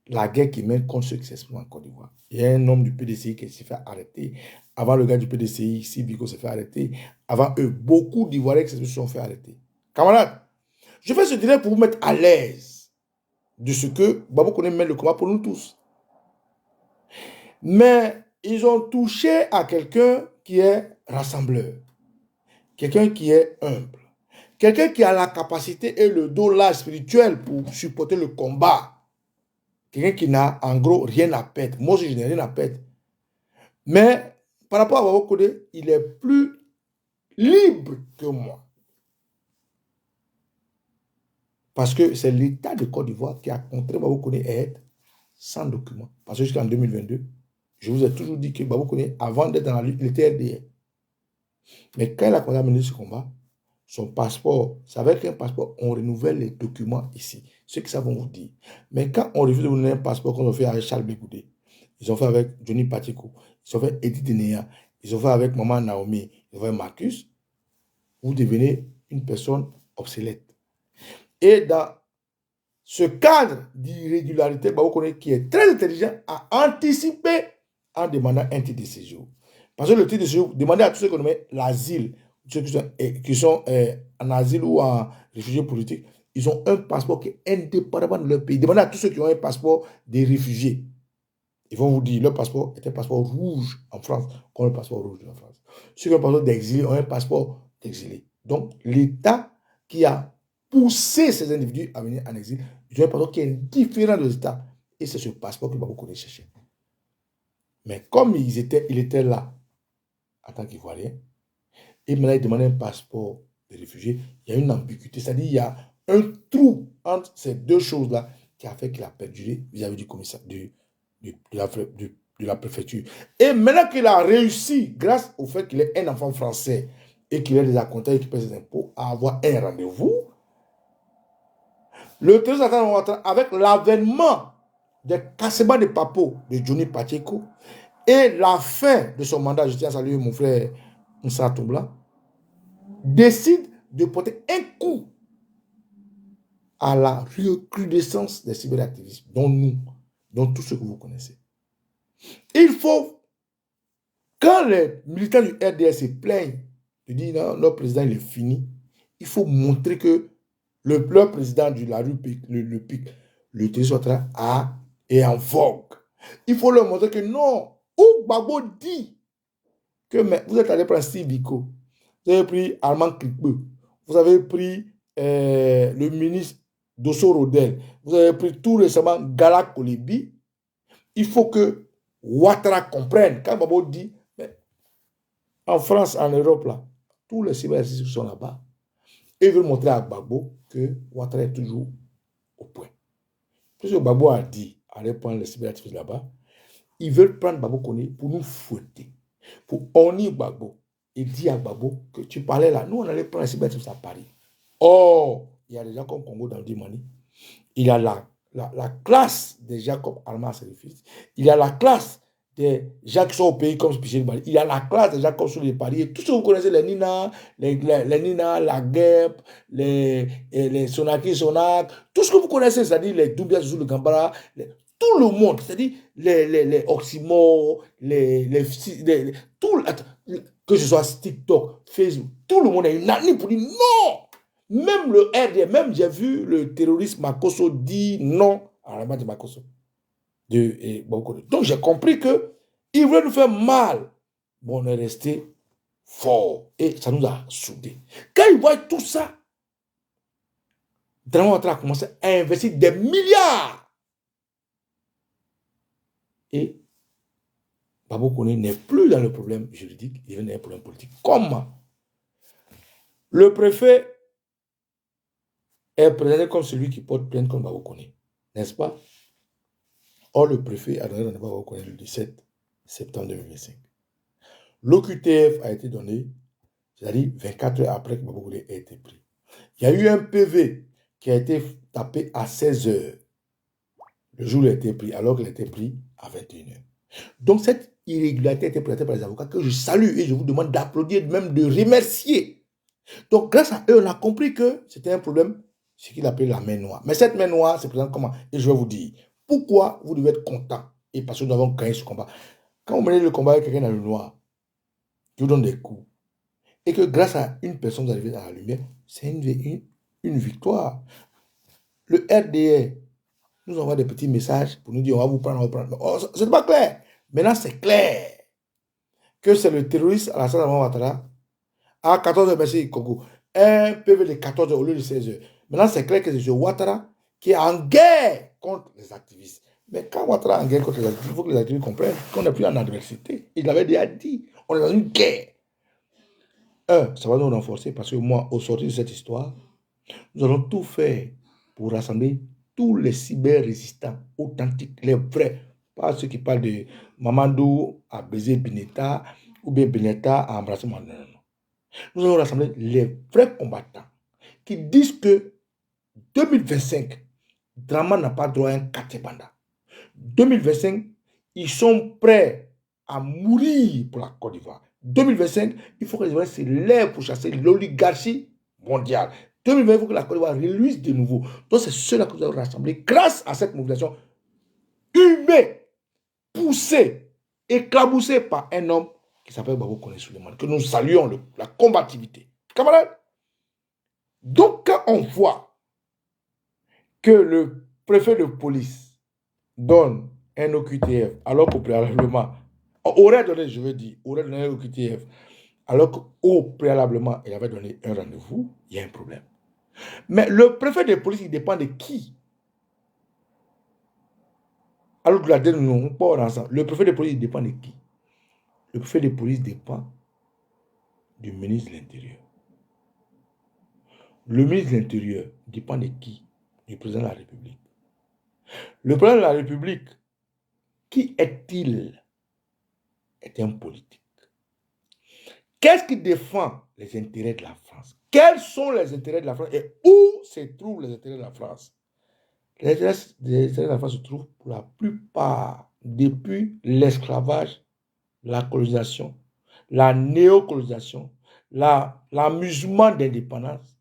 La guerre qu'il mène contre ceux qui s'expriment en Côte d'Ivoire. Il y a un homme du PDCI qui s'est fait arrêter. Avant le gars du PDCI, Sibiko s'est fait arrêter. Avant eux, beaucoup d'Ivoiriens qui se sont fait arrêter. Camarades, je fais ce direct pour vous mettre à l'aise de ce que Babakoné mène le combat pour nous tous. Mais ils ont touché à quelqu'un qui est rassembleur, quelqu'un qui est humble, quelqu'un qui a la capacité et le dos là spirituel pour supporter le combat, quelqu'un qui n'a en gros rien à perdre. Moi aussi je n'ai rien à perdre. Mais par rapport à Babakoné, il est plus libre que moi. Parce que c'est l'État de Côte d'Ivoire qui a contraint Babakoné à être sans document. Parce que jusqu'en 2022, je vous ai toujours dit que Babakoné, avant d'être dans la lutte, il était RDR. Mais quand il a commencé à mener ce combat, son passeport, c'est avec un passeport, on renouvelle les documents ici. Ceux qui savent vont vous dire. Mais quand on refuse de vous donner un passeport, comme on fait avec Charles Bégoudé, ils ont fait avec Johnny Pacheco, ils ont fait Edith Denea, ils ont fait avec Maman Naomi, ils ont fait Marcus, vous devenez une personne obsolète. Et dans ce cadre d'irrégularité, Babakoné, qui est très intelligent, a anticipé en demandant un titre de séjour. Parce que le titre de séjour, demandez à tous ceux qui ont nommé l'asile, ceux qui sont en asile ou en réfugiés politiques, ils ont un passeport qui est indépendamment de leur pays. Demandez à tous ceux qui ont un passeport des réfugiés. Ils vont vous dire, leur passeport est un passeport rouge en France, comme le passeport rouge en France. Ceux qui ont un passeport d'exilé ont un passeport d'exilé. Donc, l'État qui a poussé ces individus à venir en exil, ils ont un passeport qui est différent de l'État. Et c'est ce passeport que Babakoné cherchait. Mais comme il était là, en tant qu'Ivoirien, et maintenant il demandait un passeport de réfugié, il y a une ambiguïté, c'est-à-dire il y a un trou entre ces deux choses-là qui a fait qu'il a perduré vis-à-vis du commissaire, de la préfecture. Et maintenant qu'il a réussi, grâce au fait qu'il est un enfant français et qu'il est des comptables et qu'il paie ses impôts, à avoir un rendez-vous, le terrorisme Alassane Ouattara, avec l'avènement des cassements de Papo de Johnny Pacheco et la fin de son mandat, je tiens à saluer mon frère Moussa Toumbla, décide de porter un coup à la recrudescence des cyberactivistes, dont nous, dont tous ceux que vous connaissez. Il faut, quand les militants du RDS se plaignent de dire non, notre président il est fini, il faut montrer que leur président de la rue le PIC, le terrorisme est en vogue. Il faut leur montrer que non, ou Gbagbo dit que mais, vous êtes allé prendre Sibiko, vous avez pris Armand Krikbe, vous avez pris le ministre Dosso Rodel, vous avez pris tout récemment Gala Kolibi. Il faut que Ouattara comprenne, quand Gbagbo dit, mais, en France, en Europe, là, tous les cyberactivistes sont là-bas. Et ils veulent montrer à Gbagbo que Ouattara est toujours au point. Tout ce que Gbagbo a dit, allez prendre les cyberactivistes là-bas, ils veulent prendre Babakoné pour nous fouetter, pour honner Gbagbo. Et dire à Gbagbo que tu parlais là, nous on allait prendre les cyberactivistes à Paris. Or, il y a des gens comme Congo dans le Dimani, il y a la classe des gens comme Alma Serifis, il y a la classe des gens qui sont au pays comme Spichel Bali, il y a la classe des gens comme sur les Paris, et tout ce que vous connaissez, les Nina, les Nina, la Guêpe, les Sonaki, Sonak, tout ce que vous connaissez, c'est-à-dire les Doumbia, le Gambara, tout le monde, c'est-à-dire les oxymores, que ce soit TikTok, Facebook, tout le monde est unanime pour dire non. Même le RD, même j'ai vu le terroriste Makosso dire non à la de Makosso. Donc j'ai compris que il voulait nous faire mal. Bon, on est resté fort et ça nous a soudés. Quand ils voient tout ça, Dramane Ouattara a commencé à investir des milliards. Et Babo Koné n'est plus dans le problème juridique, il est dans un problème politique. Comment? Le préfet est présenté comme celui qui porte plainte contre Babo Koné, n'est-ce pas? Or, le préfet a donné rendez-vous à Babo Koné le 17 septembre 2025. L'OQTF a été donné, c'est-à-dire 24 heures après que Babo Koné ait été pris. Il y a eu un PV qui a été tapé à 16 heures, le jour où il a été pris, alors qu'il a été pris à 21 heures. Donc, cette irrégularité a été présentée par les avocats que je salue et je vous demande d'applaudir, même de remercier. Donc, grâce à eux, on a compris que c'était un problème, ce qu'il appelait la main noire. Mais cette main noire se présente comment? Et je vais vous dire pourquoi vous devez être content. Et parce que nous avons gagné ce combat. Quand vous menez le combat avec quelqu'un dans le noir, qui vous donne des coups, et que grâce à une personne, vous arrivez dans la lumière, c'est une victoire. Le RDR nous envoie des petits messages pour nous dire on va vous prendre, on va vous prendre. Oh, c'est pas clair. Maintenant, c'est clair que c'est le terroriste Alassane Dramane Ouattara à 14h, merci Coco. Un PV de 14h au lieu de 16h. Maintenant, c'est clair que c'est Ouattara qui est en guerre contre les activistes. Mais quand Ouattara est en guerre contre les activistes, il faut que les activistes comprennent qu'on n'est plus en adversité. Il l'avait déjà dit. On est dans une guerre. Ça va nous renforcer parce que moi, au sortir de cette histoire, nous allons tout faire pour rassembler tous les cyber-résistants authentiques, les vrais. Pas ceux qui parlent de Mamadou a baisé Bineta ou bien Bineta a embrassé Mamadou. Non. Nous allons rassembler les vrais combattants qui disent que 2025, Dramane n'a pas droit à un Katebanda. 2025, ils sont prêts à mourir pour la Côte d'Ivoire. 2025, il faut que les Ivoiriens se lèvent pour chasser l'oligarchie mondiale. 2020, il faut que la Côte d'Ivoire reluise de nouveau. Donc, c'est cela que nous avons rassemblé grâce à cette mobilisation humaine, poussée, éclaboussée par un homme qui s'appelle Babo Koné Souleymane, que nous saluons la combativité. Camarades, donc quand on voit que le préfet de police donne un OQTF, alors qu'au préalablement, aurait donné, je veux dire, aurait donné un OQTF, alors qu'au préalablement, il avait donné un rendez-vous, il y a un problème. Mais le préfet de police, il dépend de qui? Alors que la dernière, nous pas ensemble. Le préfet de police, il dépend de qui? Le préfet de police dépend du ministre de l'Intérieur. Le ministre de l'Intérieur dépend de qui? Du président de la République. Le président de la République, qui est-il? Est un politique. Qu'est-ce qui défend les intérêts de la France? Quels sont les intérêts de la France et où se trouvent les intérêts de la France? Les intérêts de la France se trouvent pour la plupart depuis l'esclavage, la colonisation, la néocolonisation, l'amusement d'indépendance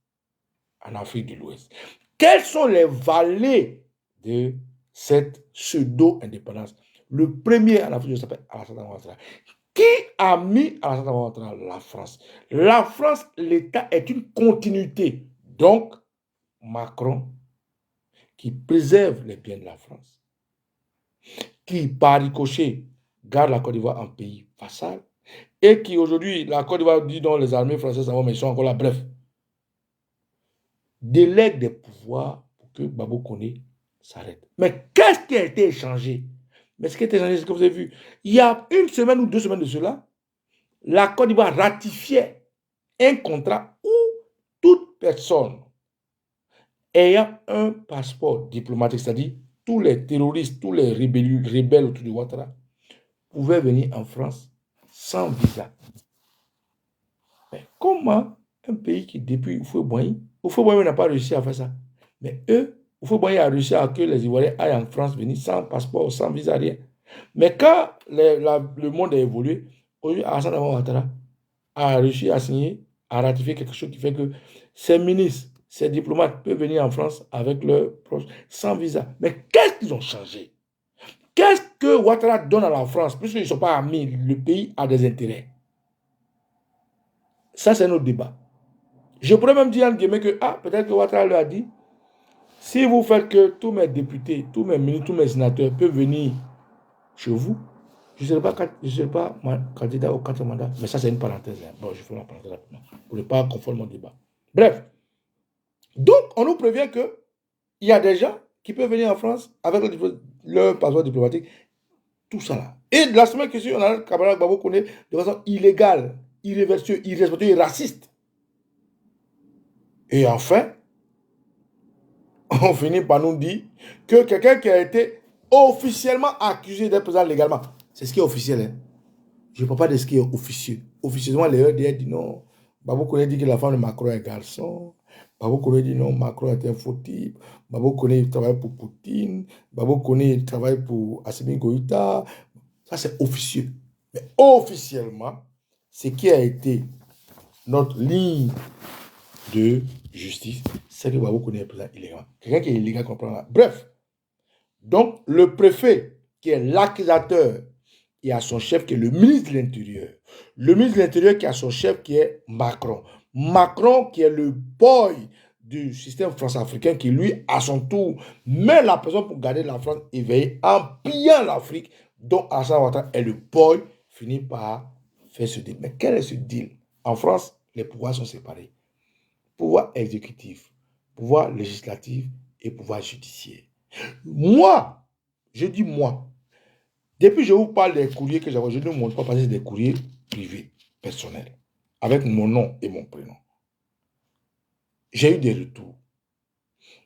en Afrique de l'Ouest. Quelles sont les vallées de cette pseudo-indépendance? Le premier en Afrique de l'Ouest s'appelle Alassane Dramane Ouattara. Qui a mis Alassane Dramane Ouattara? La France. La France, l'État est une continuité. Donc, Macron, qui préserve les biens de la France, qui, par ricochet, garde la Côte d'Ivoire en pays vassal, et qui, aujourd'hui, la Côte d'Ivoire dit non, les armées françaises, mais ils sont encore là, bref, délègue des pouvoirs pour que Babo Koné s'arrête. Mais qu'est-ce qui a été échangé? Mais ce qui a été échangé, c'est ce que vous avez vu. Il y a une semaine ou 2 semaines de cela, la Côte d'Ivoire ratifiait un contrat où toute personne ayant un passeport diplomatique, c'est-à-dire tous les terroristes, tous les rebelles autour de Ouattara, pouvaient venir en France sans visa. Mais comment un pays qui, depuis Houphouët-Boigny n'a pas réussi à faire ça? Mais eux, Houphouët-Boigny a réussi à que les Ivoiriens aillent en France venir sans passeport, sans visa, rien. Mais quand le monde a évolué, aujourd'hui, Alassane Dramane Ouattara a réussi à signer, à ratifier quelque chose qui fait que ces ministres, ces diplomates peuvent venir en France avec leurs proches sans visa. Mais qu'est-ce qu'ils ont changé? Qu'est-ce que Ouattara donne à la France? Puisqu'ils ne sont pas amis, le pays a des intérêts. Ça, c'est notre débat. Je pourrais même dire en guillemets que, peut-être que Ouattara leur a dit, si vous faites que tous mes députés, tous mes ministres, tous mes sénateurs peuvent venir chez vous, je ne serai pas candidat au 4e mandat. Mais ça, c'est une parenthèse. Hein. Bon, je fais ma parenthèse rapidement pour ne pas confondre mon débat. Bref. Donc, on nous prévient qu'il y a des gens qui peuvent venir en France avec leur passeport diplomatique. Tout ça là. Et la semaine qui suit, on a le camarade Babo Koné de façon illégale, irréversible, irrespectueuse et raciste. Et enfin, on finit par nous dire que quelqu'un qui a été officiellement accusé d'être présent légalement, c'est ce qui est officiel. Hein? Je ne parle pas de ce qui est officieux. Officieusement, les EDR disent non. Babo Koné dit que la femme de Macron est garçon. Babo Koné dit non, Macron est un faux type. Babo Koné travaille pour Poutine. Babo Koné travaille pour Assimi Goïta. Ça, c'est officieux. Mais officiellement, ce qui a été notre ligne de justice, c'est que Babo Koné est présent illégalement. Quelqu'un qui est illégal comprend. Bref. Donc, le préfet, qui est l'accusateur, il a son chef qui est le ministre de l'Intérieur. Le ministre de l'Intérieur qui a son chef qui est Macron. Macron qui est le boy du système france-africain qui lui, à son tour, met la personne pour garder la France éveillée en pillant l'Afrique, dont Alassane Ouattara est le boy, finit par faire ce deal. Mais quel est ce deal? En France, les pouvoirs sont séparés. Pouvoir exécutif, pouvoir législatif et pouvoir judiciaire. Moi, je dis moi, depuis que je vous parle des courriers que j'avais, je ne vous montre pas passer des courriers privés, personnels, avec mon nom et mon prénom. J'ai eu des retours.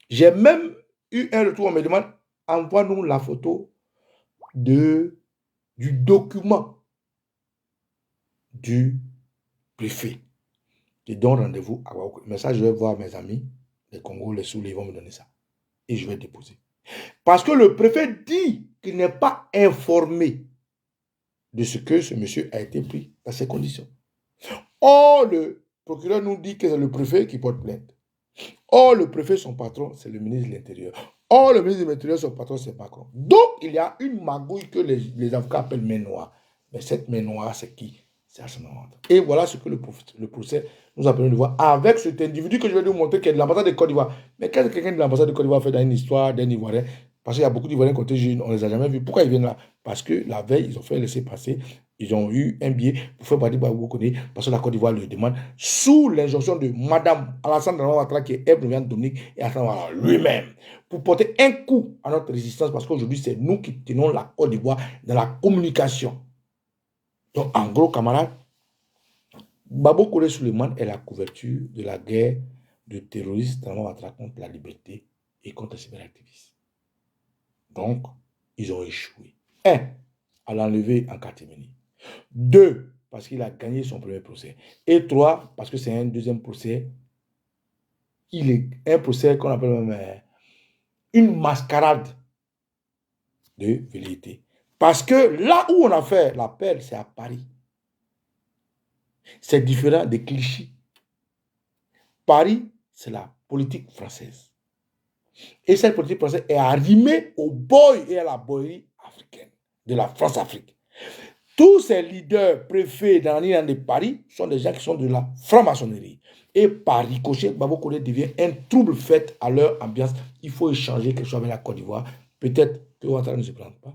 J'ai même eu un retour, on me demande, envoie-nous la photo du document du préfet. Je donne rendez-vous à Ouattara. Mais ça, je vais voir mes amis, les Congolais, les Soulés, ils vont me donner ça. Et je vais déposer. Parce que le préfet dit qu'il n'est pas informé de ce que ce monsieur a été pris dans ces conditions. Or, le procureur nous dit que c'est le préfet qui porte plainte. Or, le préfet, son patron, c'est le ministre de l'Intérieur. Or, le ministre de l'Intérieur, son patron, c'est Macron. Donc, il y a une magouille que les avocats appellent main noire. Mais cette main noire, c'est qui? C'est Alassane Ouattara. Et voilà ce que le procès nous a permis de voir avec cet individu que je vais vous montrer qui est de l'ambassade de Côte d'Ivoire. Mais qu'est-ce que quelqu'un de l'ambassade de Côte d'Ivoire fait dans une histoire d'un Ivoirien? Parce qu'il y a beaucoup d'Ivoiriens côté jeunes, on ne les a jamais vus. Pourquoi ils viennent là? Parce que la veille, ils ont fait laisser passer. Ils ont eu un billet pour faire partie de Babo Koné, parce que la Côte d'Ivoire le demande, sous l'injonction de Madame Alassane Ouattara, qui est Ebrevian Dominique, et Alassane Ouattara lui-même, pour porter un coup à notre résistance, parce qu'aujourd'hui, c'est nous qui tenons la Côte d'Ivoire dans la communication. Donc, en gros, camarades, Babo Koné Souleymane est la couverture de la guerre de terroristes dans Ouattara contre la liberté et contre les cyberactivistes. Donc, ils ont échoué. 1. À l'enlever en catimini. 2. Parce qu'il a gagné son premier procès. Et 3. Parce que c'est un deuxième procès. Il est un procès qu'on appelle même une mascarade de velléité. Parce que là où on a fait l'appel, c'est à Paris. C'est différent de Clichy. Paris, c'est la politique française. Et cette politique française est arrimée au boy et à la boyerie africaine de la France-Afrique. Tous ces leaders préfets dans l'île de Paris sont des gens qui sont de la franc-maçonnerie. Et par ricochet, Babo Koné devient un trouble fait à leur ambiance. Il faut échanger quelque chose avec la Côte d'Ivoire. Peut-être que Ouattara ne se plante pas.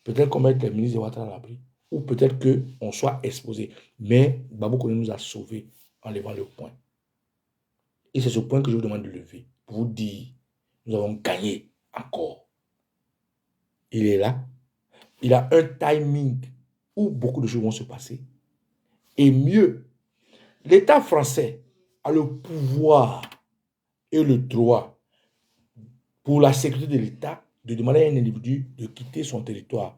Peut-être qu'on mette les ministres de Ouattara à l'abri. Ou peut-être qu'on soit exposé. Mais Babo Koné nous a sauvés en levant le point. Et c'est ce point que je vous demande de lever. Pour vous dire, nous avons gagné encore. Il est là. Il a un timing où beaucoup de choses vont se passer. Et mieux, l'État français a le pouvoir et le droit pour la sécurité de l'État de demander à un individu de quitter son territoire.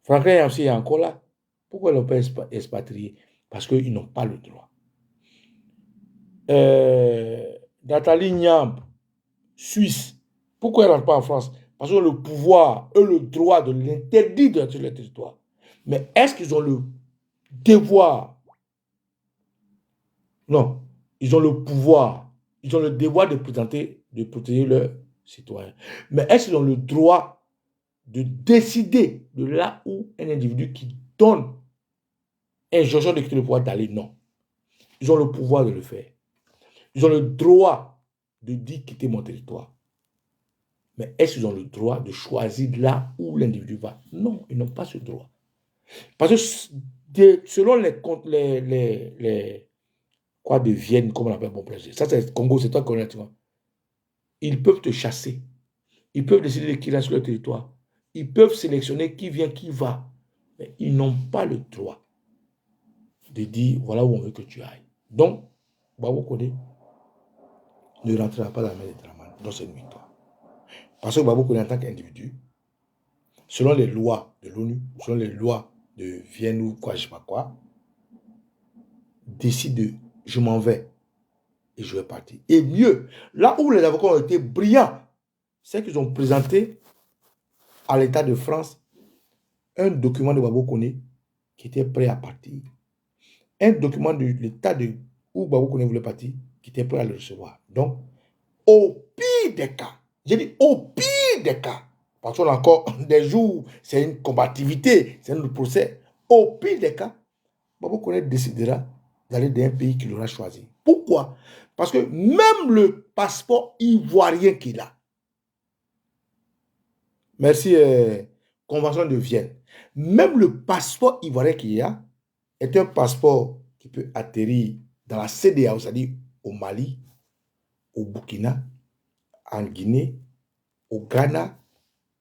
Franklin Yamsi est encore là. Pourquoi ils ne l'ont pas expatrié? Parce qu'ils n'ont pas le droit. Nathalie Niambe, Suisse, pourquoi elle ne rentre pas en France? Parce qu'ils ont le pouvoir et le droit de l'interdire sur le territoire. Mais est-ce qu'ils ont le devoir? Non. Ils ont le pouvoir. Ils ont le devoir de protéger leur citoyens. Mais est-ce qu'ils ont le droit de décider de là où un individu qui donne injonction de quitter le pouvoir d'aller? Non. Ils ont le pouvoir de le faire. Ils ont le droit de dire quitter mon territoire. Mais est-ce qu'ils ont le droit de choisir là où l'individu va? Non, ils n'ont pas ce droit. Parce que selon les quoi de Vienne, comme on appelle bon plaisir, ça c'est Congo, c'est toi qui connais, tu vois. Ils peuvent te chasser. Ils peuvent décider de qui reste sur le territoire. Ils peuvent sélectionner qui vient, qui va. Mais ils n'ont pas le droit de dire voilà où on veut que tu ailles. Donc, Babou Koné ne rentrera pas dans la main de Dramane dans cette victoire. Parce que Babou Koné, en tant qu'individu, selon les lois de l'ONU, selon les lois de Vienne ou quoi, je ne sais pas quoi, décide de je m'en vais et je vais partir. Et mieux, là où les avocats ont été brillants, c'est qu'ils ont présenté à l'État de France un document de Babou Koné qui était prêt à partir. Un document de l'État où Babou Koné voulait partir qui était prêt à le recevoir. Donc, au pire des cas, j'ai dit au pire des cas, parce qu'on a encore des jours, c'est une combativité, c'est un procès. Au pire des cas, Babou Koné décidera d'aller dans un pays qu'il aura choisi. Pourquoi? Parce que même le passeport ivoirien qu'il a, merci, Convention de Vienne, même le passeport ivoirien qu'il a est un passeport qui peut atterrir dans la CEDEAO, c'est-à-dire au Mali, au Burkina, en Guinée, au Ghana,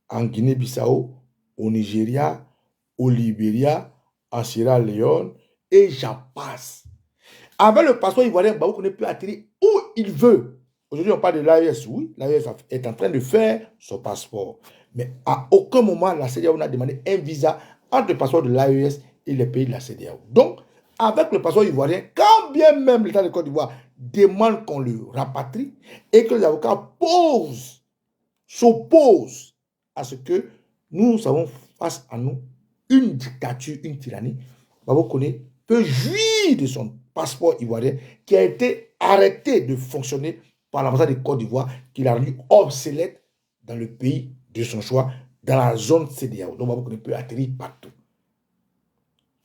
en Guinée-Bissau, au Nigeria, au Libéria, en Sierra Leone, et j'en passe. Avec le passeport ivoirien, Babou Koné peut atterrir où il veut. Aujourd'hui, on parle de l'AES. Oui, l'AES est en train de faire son passeport. Mais à aucun moment, la CEDEAO n'a demandé un visa entre le passeport de l'AES et les pays de la CEDEAO. Donc, avec le passeport ivoirien, quand bien même l'État de Côte d'Ivoire demande qu'on le rapatrie et que les avocats s'opposent à ce que nous avons face à nous une dictature, une tyrannie, Babou Koné peut jouir de son passeport ivoirien qui a été arrêté de fonctionner par l'ambassade de Côte d'Ivoire, qui l'a rendu obsolète dans le pays de son choix, dans la zone CEDEAO. Donc Babou Koné peut atterrir partout.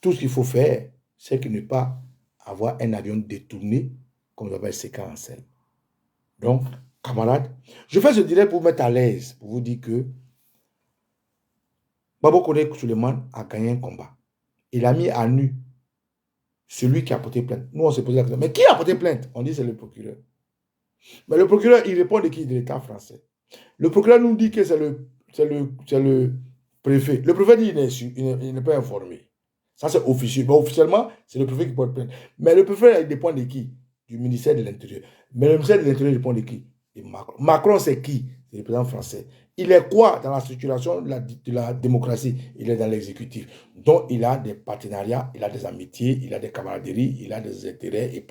Tout ce qu'il faut faire, c'est que ne pas avoir un avion détourné, comme on appelle Séquent en scène. Donc, camarades, je fais ce direct pour vous mettre à l'aise, pour vous dire que Babou Koné Souleymane a gagné un combat. Il a mis à nu celui qui a porté plainte. Nous, on se pose la question, mais qui a porté plainte? On dit c'est le procureur. Mais le procureur, il répond de qui? De l'État français. Le procureur nous dit que c'est le préfet. Le préfet dit qu'il n'est pas informé. Ça, c'est officiel. Mais officiellement, c'est le préfet qui porte plainte. Mais le préfet, il dépend de qui? Du ministère de l'Intérieur. Mais le ministère de l'Intérieur dépend de qui? De Macron. Macron, c'est qui? C'est le président français. Il est quoi dans la structuration de la démocratie? Il est dans l'exécutif. Donc, il a des partenariats, il a des amitiés, il a des camaraderies, il a des intérêts.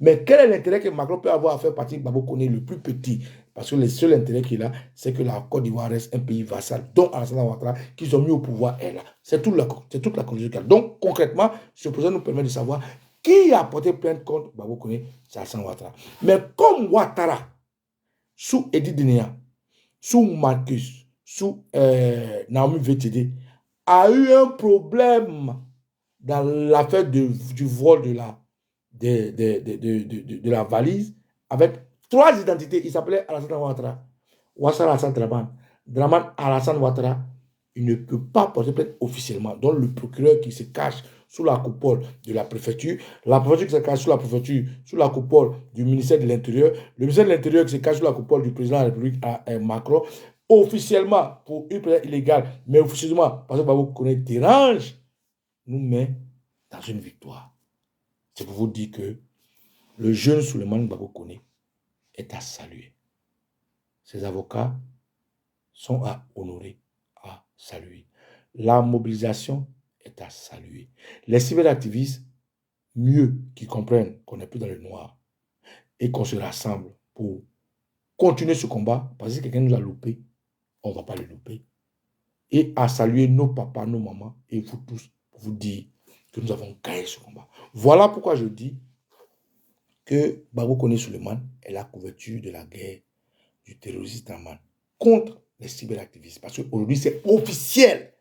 Mais quel est l'intérêt que Macron peut avoir à faire partie de Babou Koné le plus petit? Parce que le seul intérêt qu'il a, c'est que la Côte d'Ivoire reste un pays vassal, dont Alassane Ouattara, qu'ils ont mis au pouvoir, est là. C'est toute la condition qu'il y a. Donc, concrètement, ce projet nous permet de savoir qui a porté plainte contre Babou Koné, c'est Alassane Ouattara. Mais comme Ouattara, sous Edith Denéa, sous Marcus, sous Naomi VTD, a eu un problème dans l'affaire du vol de la valise avec 3 identités. Il s'appelait Alassane Ouattara, Ouattara Alassane Dramane, Dramane Alassane Ouattara. Il ne peut pas porter plainte officiellement. Donc le procureur qui se cache sous la coupole de la préfecture, la préfecture qui se cache sous la préfecture, sous la coupole du ministère de l'Intérieur, le ministère de l'Intérieur qui se cache sous la coupole du président de la République Macron, officiellement pour une plainte illégale, mais officieusement parce que Babou Koné dérange, nous met dans une victoire. C'est pour vous dire que le jeune Souleymane Babou Koné est à saluer. Ses avocats sont à honorer, à saluer. La mobilisation est à saluer. Les cyberactivistes, mieux qu'ils comprennent qu'on n'est plus dans le noir et qu'on se rassemble pour continuer ce combat, parce que quelqu'un nous a loupé, on ne va pas le louper. Et à saluer nos papas, nos mamans et vous tous pour vous dire que nous avons gagné ce combat. Voilà pourquoi je dis que Babou Koné Souleymane est la couverture de la guerre du terroriste Draman contre les cyberactivistes. Parce qu'aujourd'hui, c'est officiel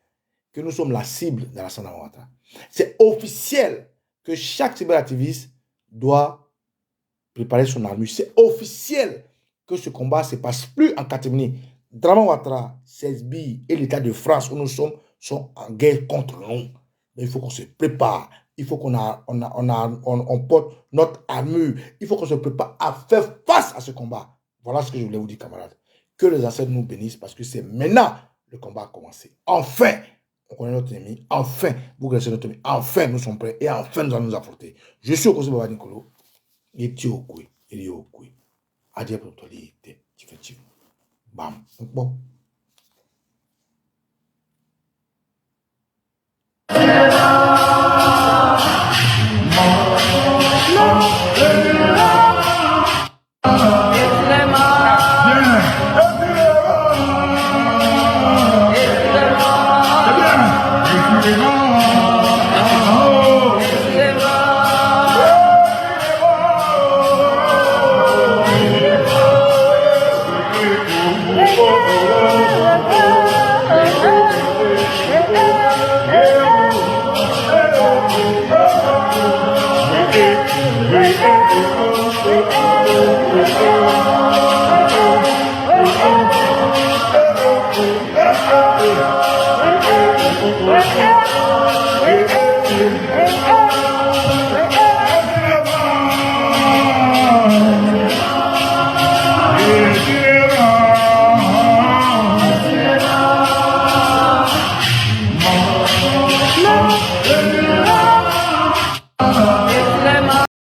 que nous sommes la cible de la Ouattara. C'est officiel que chaque cyberactiviste doit préparer son armure. C'est officiel que ce combat ne se passe plus en catimini. Draman Ouattara, CESBI et l'État de France où nous sommes sont en guerre contre nous. Mais il faut qu'on se prépare. Il faut qu'on porte notre armure. Il faut qu'on se prépare à faire face à ce combat. Voilà ce que je voulais vous dire, camarades. Que les ancêtres nous bénissent parce que c'est maintenant le combat a commencé. Enfin, on connaît notre ennemi. Enfin, vous connaissez notre ennemi. Enfin, nous sommes prêts et enfin, nous allons nous affronter. Je suis au conseil Baba Nicolo. Et tu es au couille. Il est au couille. Adieu pour toi, effectivement. Bam. Bon.